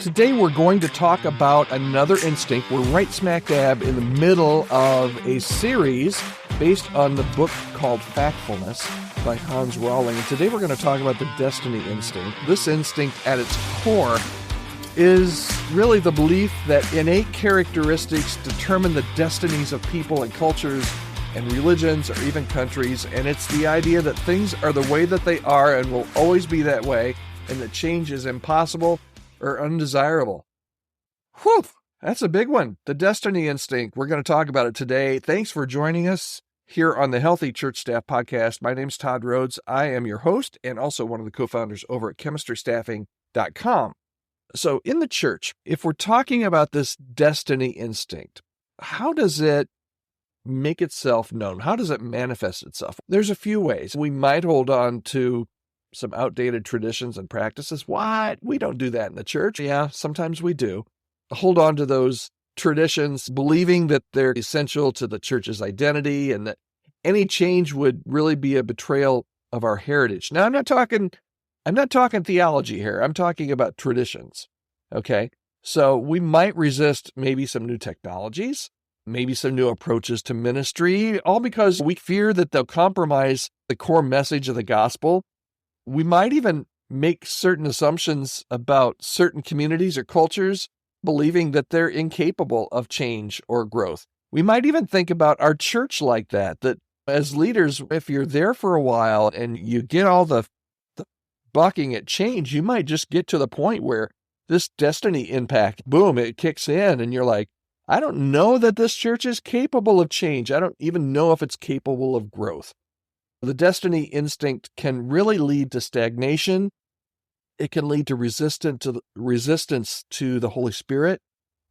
Today we're going to talk about another instinct. We're right smack dab in the middle of a series based on the book called Factfulness by Hans Rosling. And today we're going to talk about the destiny instinct. This instinct at its core is really the belief that innate characteristics determine the destinies of people and cultures and religions or even countries. And it's the idea that things are the way that they are and will always be that way, and that change is impossible or undesirable. Whew, that's a big one. The destiny instinct. We're going to talk about it today. Thanks for joining us here on the Healthy Church Staff Podcast. My name's Todd Rhoades. I am your host and also one of the co-founders over at chemistrystaffing.com. So in the church, if we're talking about this destiny instinct, how does it make itself known? How does it manifest itself? There's a few ways. We might hold on to some outdated traditions and practices. What? We don't do that in the church. Yeah, sometimes we do. Hold on to those traditions, believing that they're essential to the church's identity and that any change would really be a betrayal of our heritage. Now, I'm not talking theology here. I'm talking about traditions. Okay? So we might resist maybe some new technologies, maybe some new approaches to ministry, all because we fear that they'll compromise the core message of the gospel. We might even make certain assumptions about certain communities or cultures, believing that they're incapable of change or growth. We might even think about our church like that as leaders, if you're there for a while and you get all the bucking at change, you might just get to the point where this destiny impact, boom, it kicks in and you're like, I don't know that this church is capable of change. I don't even know if it's capable of growth. The destiny instinct can really lead to stagnation. It can lead to resistance to the Holy Spirit.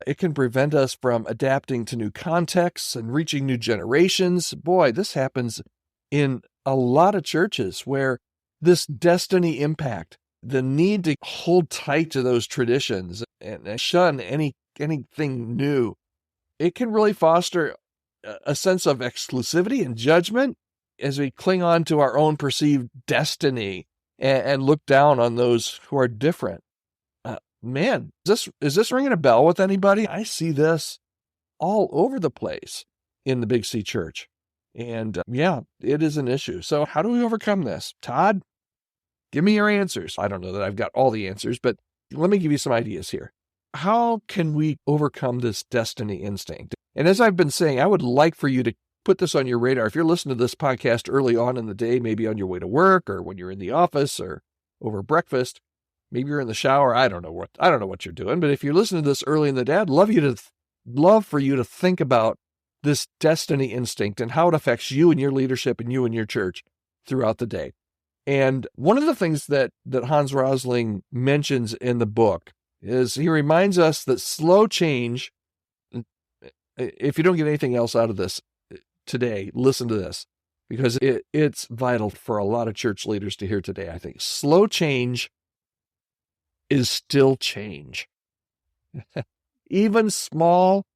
It can prevent us from adapting to new contexts and reaching new generations. Boy, this happens in a lot of churches where this destiny impact, the need to hold tight to those traditions and shun anything new, it can really foster a sense of exclusivity and judgment as we cling on to our own perceived destiny and look down on those who are different. Man, is this ringing a bell with anybody? I see this all over the place in the Big C Church. And yeah, it is an issue. So how do we overcome this? Todd, give me your answers. I don't know that I've got all the answers, but let me give you some ideas here. How can we overcome this destiny instinct? And as I've been saying, I would like for you to put this on your radar. If you're listening to this podcast early on in the day, maybe on your way to work or when you're in the office or over breakfast, maybe you're in the shower. I don't know what you're doing, but if you're listening to this early in the day, I'd love for you to think about this destiny instinct and how it affects you and your leadership and you and your church throughout the day. And one of the things that Hans Rosling mentions in the book is he reminds us that slow change, if you don't get anything else out of this today, listen to this, because it's vital for a lot of church leaders to hear today, I think. Slow change is still change. Even small,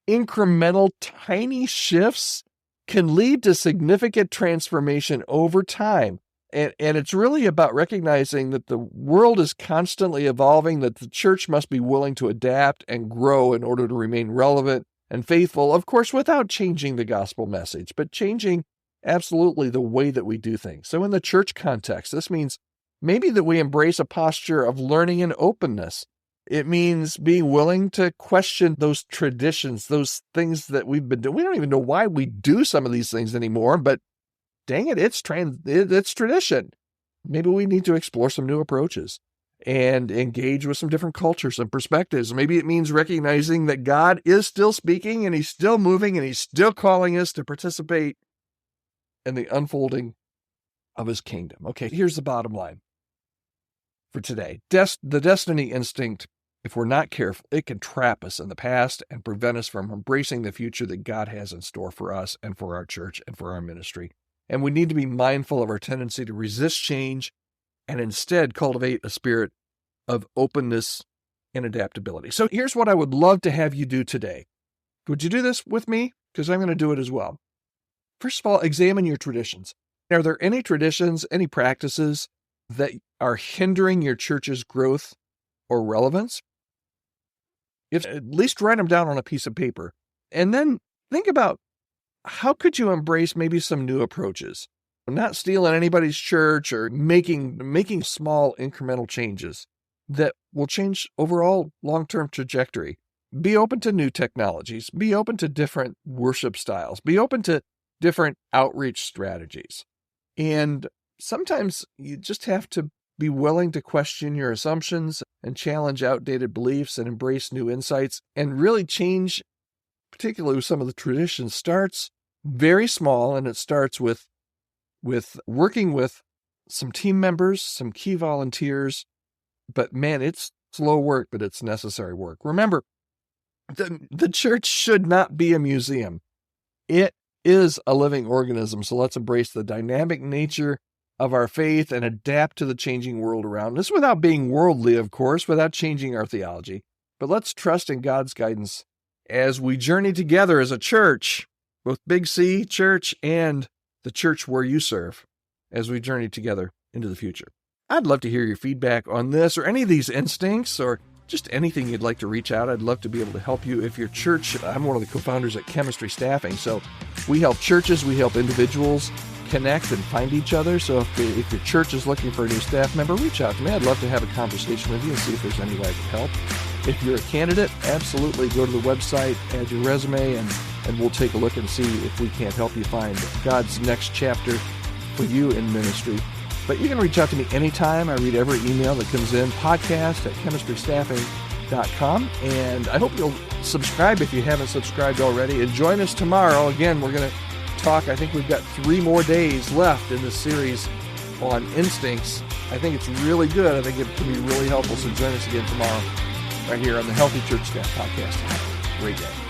incremental, tiny shifts can lead to significant transformation over time. And it's really about recognizing that the world is constantly evolving, that the church must be willing to adapt and grow in order to remain relevant and faithful, of course, without changing the gospel message, but changing absolutely the way that we do things. So in the church context, this means maybe that we embrace a posture of learning and openness. It means being willing to question those traditions, those things that we've been doing. We don't even know why we do some of these things anymore, but dang it, it's tradition. Maybe we need to explore some new approaches and engage with some different cultures and perspectives. Maybe it means recognizing that God is still speaking and he's still moving and he's still calling us to participate in the unfolding of his kingdom. Okay, here's the bottom line for today. The destiny instinct, if we're not careful, it can trap us in the past and prevent us from embracing the future that God has in store for us and for our church and for our ministry. And we need to be mindful of our tendency to resist change and instead cultivate a spirit of openness and adaptability. So here's what I would love to have you do today. Would you do this with me? Because I'm going to do it as well. First of all, examine your traditions. Are there any traditions, any practices that are hindering your church's growth or relevance? If at least write them down on a piece of paper. And then think about how could you embrace maybe some new approaches? Not stealing anybody's church or making small incremental changes that will change overall long-term trajectory. Be open to new technologies. Be open to different worship styles. Be open to different outreach strategies. And sometimes you just have to be willing to question your assumptions and challenge outdated beliefs and embrace new insights and really change, particularly with some of the traditions. Starts very small, and it starts with working with some team members, some key volunteers. But man, it's slow work, but it's necessary work. Remember, the church should not be a museum. It is a living organism. So let's embrace the dynamic nature of our faith and adapt to the changing world around us without being worldly, of course, without changing our theology. But let's trust in God's guidance as we journey together as a church, both Big C Church and the church where you serve, as we journey together into the future. I'd love to hear your feedback on this or any of these instincts or just anything you'd like to reach out. I'd love to be able to help you. If your church, I'm one of the co-founders at Chemistry Staffing, so we help churches, we help individuals connect and find each other. So if your church is looking for a new staff member, reach out to me. I'd love to have a conversation with you and see if there's any way I can help. If you're a candidate, absolutely go to the website, add your resume, and we'll take a look and see if we can't help you find God's next chapter for you in ministry. But you can reach out to me anytime. I read every email that comes in, podcast@chemistrystaffing.com. And I hope you'll subscribe if you haven't subscribed already. And join us tomorrow. Again, we're going to talk. I think we've got 3 more days left in this series on instincts. I think it's really good. I think it can be really helpful. So join us again tomorrow right here on the Healthy Church Staff Podcast. Have a great day.